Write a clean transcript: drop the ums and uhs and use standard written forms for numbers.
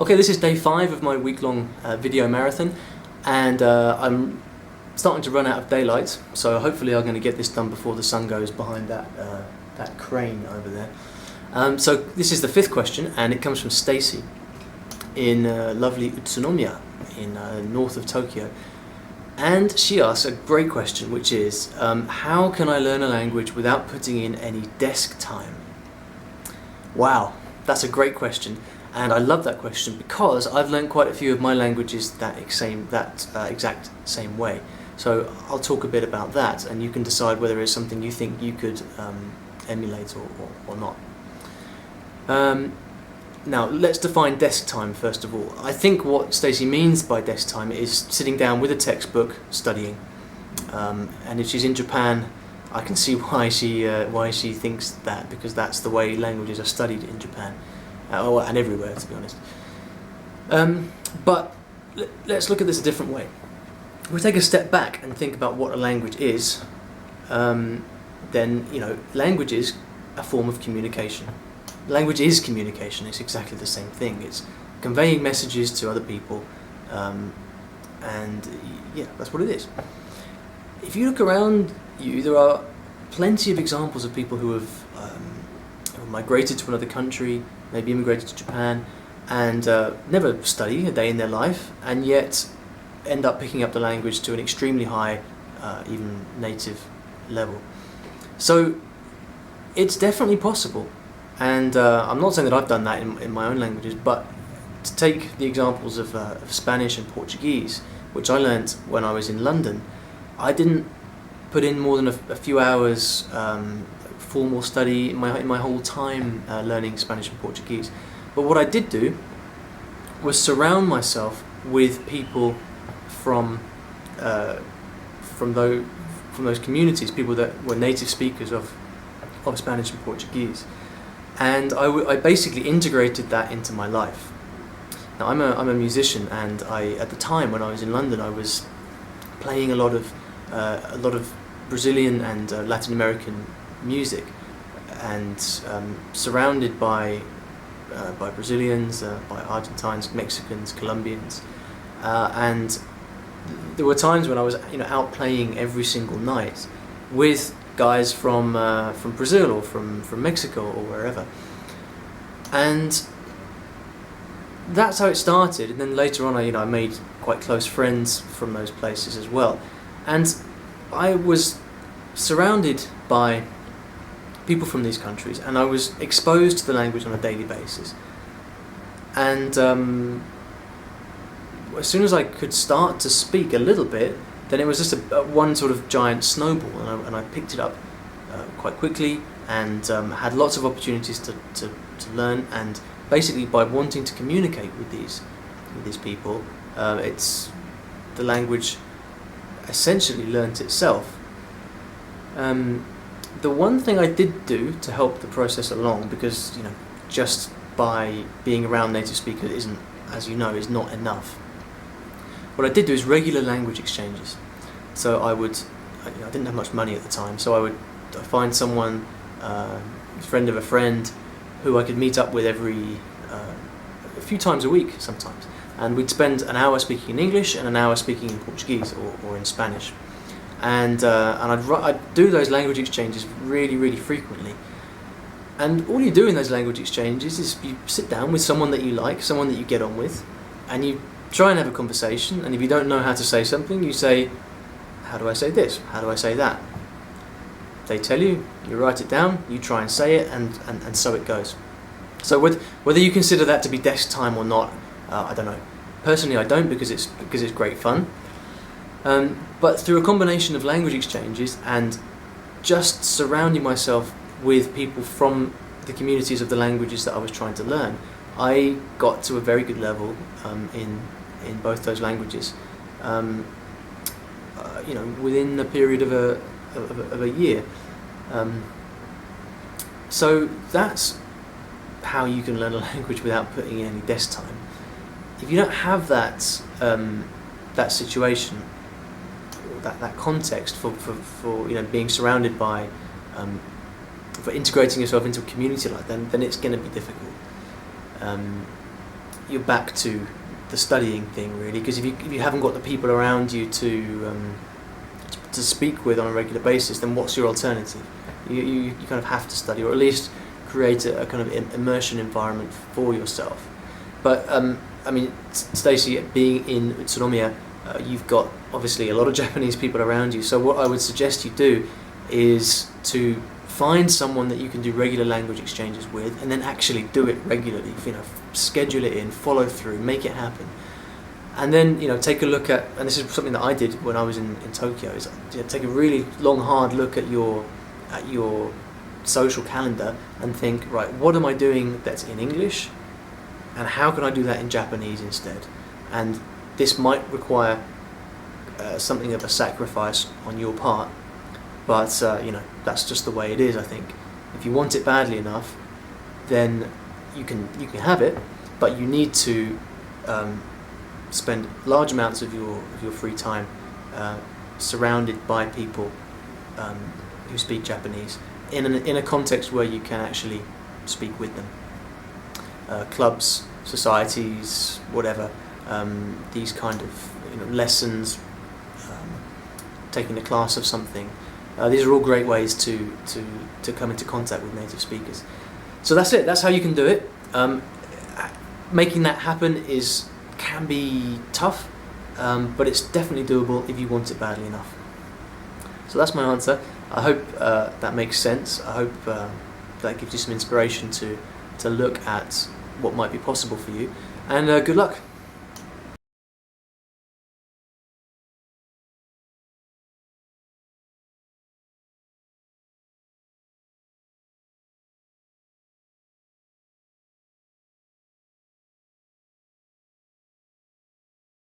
Okay, this is day 5 of my week-long video marathon, and I'm starting to run out of daylight, so hopefully I'm going to get this done before the sun goes behind that crane over there. So this is the 5th question, and it comes from Stacy in lovely Utsunomiya in north of Tokyo. And she asks a great question, which is, how can I learn a language without putting in any desk time? Wow, that's a great question, and I love that question because I've learned quite a few of my languages that exact same way. So I'll talk a bit about that, and you can decide whether it's something you think you could emulate or not. Now, let's define desk time first of all. I think what Stacey means by desk time is sitting down with a textbook, studying. And if she's in Japan, I can see why she thinks that, because that's the way languages are studied in Japan, and everywhere, to be honest. But let's look at this a different way. If we take a step back and think about what a language is, then language is a form of communication. Language is communication. It's exactly the same thing. It's conveying messages to other people, and yeah, that's what it is. If you look around you, there are plenty of examples of people who have migrated to another country, maybe immigrated to Japan, and never study a day in their life, and yet end up picking up the language to an extremely high, even native level. So it's definitely possible. And I'm not saying that I've done that in my own languages, but to take the examples of Spanish and Portuguese, which I learnt when I was in London, I didn't put in more than a few hours formal study in my whole time learning Spanish and Portuguese. But what I did do was surround myself with people from those communities, people that were native speakers of Spanish and Portuguese. And I basically integrated that into my life. Now I'm a musician, and at the time when I was in London, I was playing a lot of Brazilian and Latin American music, and surrounded by Brazilians, by Argentines, Mexicans, Colombians, and there were times when I was out playing every single night with guys from Brazil or from Mexico or wherever, and that's how it started. And then later on, I made quite close friends from those places as well, and I was surrounded by people from these countries, and I was exposed to the language on a daily basis. And as soon as I could start to speak a little bit, then it was just one sort of giant snowball, and I picked it up quite quickly, and had lots of opportunities to learn. And basically, by wanting to communicate with these people, the language essentially learnt itself. The one thing I did do to help the process along, because just by being around native speakers isn't, as you know, is not enough. What I did do is regular language exchanges. So I didn't have much money at the time, so I'd find someone, a friend of a friend, who I could meet up with a few times a week sometimes, and we'd spend an hour speaking in English and an hour speaking in Portuguese or in Spanish, and I'd do those language exchanges really, really frequently. And all you do in those language exchanges is you sit down with someone that you like, someone that you get on with, and you try and have a conversation. And if you don't know how to say something, you say, how do I say this? How do I say that? They tell you, you write it down, you try and say it, and so it goes. So whether you consider that to be desk time or not, I don't know. Personally, I don't, because it's great fun. But through a combination of language exchanges and just surrounding myself with people from the communities of the languages that I was trying to learn, I got to a very good level in both those languages. Within a period of a year. So that's how you can learn a language without putting in any desk time. If you don't have that situation, or that context for being surrounded by, for integrating yourself into a community like that, then it's going to be difficult. you're back to the studying thing really, because if you haven't got the people around you to speak with on a regular basis, then what's your alternative? You kind of have to study, or at least create a kind of immersion environment for yourself. But I mean, Stacey, being in Utsunomiya, you've got obviously a lot of Japanese people around you. So what I would suggest you do is to find someone that you can do regular language exchanges with, and then actually do it regularly. You know, schedule it in, follow through, make it happen. And then, you know, take a look at, and this is something that I did when I was in Tokyo, is take a really long, hard look at your social calendar and think, right, what am I doing that's in English, and how can I do that in Japanese instead? And this might require something of a sacrifice on your part, but you know, that's just the way it is. I think if you want it badly enough, then you can have it, but you need to spend large amounts of your free time surrounded by people who speak Japanese in a context where you can actually speak with them. Clubs, societies, whatever, these kind of, you know, lessons, taking a class of something. These are all great ways to come into contact with native speakers. So that's it. That's how you can do it. Making that happen can be tough, but it's definitely doable if you want it badly enough. So that's my answer. I hope that makes sense. I hope that gives you some inspiration to look at what might be possible for you. And good luck.